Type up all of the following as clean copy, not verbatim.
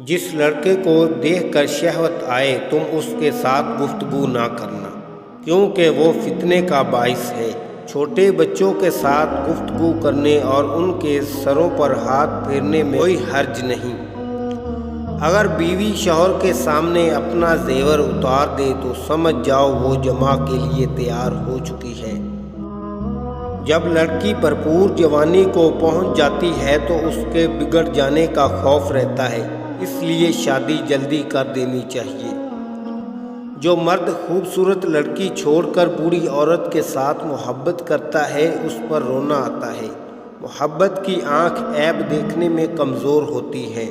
جس لڑکے کو دیکھ کر شہوت آئے تم اس کے ساتھ گفتگو نہ کرنا، کیونکہ وہ فتنے کا باعث ہے۔ چھوٹے بچوں کے ساتھ گفتگو کرنے اور ان کے سروں پر ہاتھ پھیرنے میں کوئی حرج نہیں۔ اگر بیوی شوہر کے سامنے اپنا زیور اتار دے تو سمجھ جاؤ وہ جماع کے لیے تیار ہو چکی ہے۔ جب لڑکی بھرپور جوانی کو پہنچ جاتی ہے تو اس کے بگڑ جانے کا خوف رہتا ہے، اس لیے شادی جلدی کر دینی چاہیے۔ جو مرد خوبصورت لڑکی چھوڑ کر بوڑھی عورت کے ساتھ محبت کرتا ہے اس پر رونا آتا ہے۔ محبت کی آنکھ عیب دیکھنے میں کمزور ہوتی ہے۔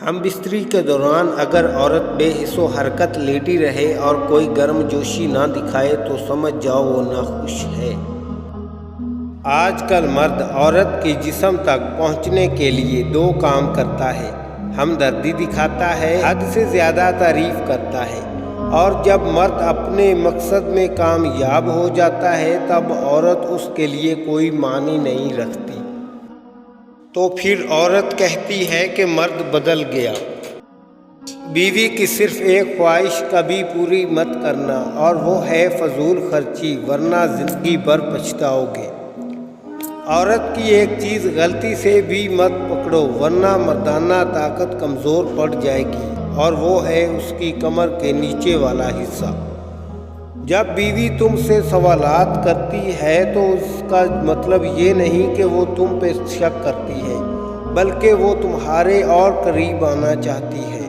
ہم بستری کے دوران اگر عورت بے حس و حرکت لیٹی رہے اور کوئی گرم جوشی نہ دکھائے تو سمجھ جاؤ وہ ناخوش ہے۔ آج کل مرد عورت کے جسم تک پہنچنے کے لیے دو کام کرتا ہے: ہمدردی دکھاتا ہے، حد سے زیادہ تعریف کرتا ہے، اور جب مرد اپنے مقصد میں کامیاب ہو جاتا ہے تب عورت اس کے لیے کوئی معنی نہیں رکھتی۔ تو پھر عورت کہتی ہے کہ مرد بدل گیا۔ بیوی کی صرف ایک خواہش کبھی پوری مت کرنا، اور وہ ہے فضول خرچی، ورنہ زندگی بھر پچھتاؤ گے۔ عورت کی ایک چیز غلطی سے بھی مت پکڑو ورنہ مردانہ طاقت کمزور پڑ جائے گی، اور وہ ہے اس کی کمر کے نیچے والا حصہ۔ جب بیوی تم سے سوالات کرتی ہے تو اس کا مطلب یہ نہیں کہ وہ تم پہ شک کرتی ہے، بلکہ وہ تمہارے اور قریب آنا چاہتی ہے۔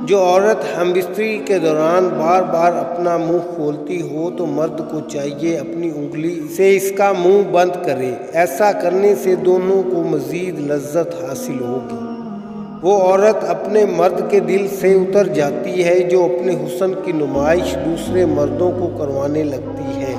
جو عورت ہم بستری کے دوران بار بار اپنا منہ کھولتی ہو تو مرد کو چاہیے اپنی انگلی سے اس کا منہ بند کرے۔ ایسا کرنے سے دونوں کو مزید لذت حاصل ہوگی۔ وہ عورت اپنے مرد کے دل سے اتر جاتی ہے جو اپنے حسن کی نمائش دوسرے مردوں کو کروانے لگتی ہے۔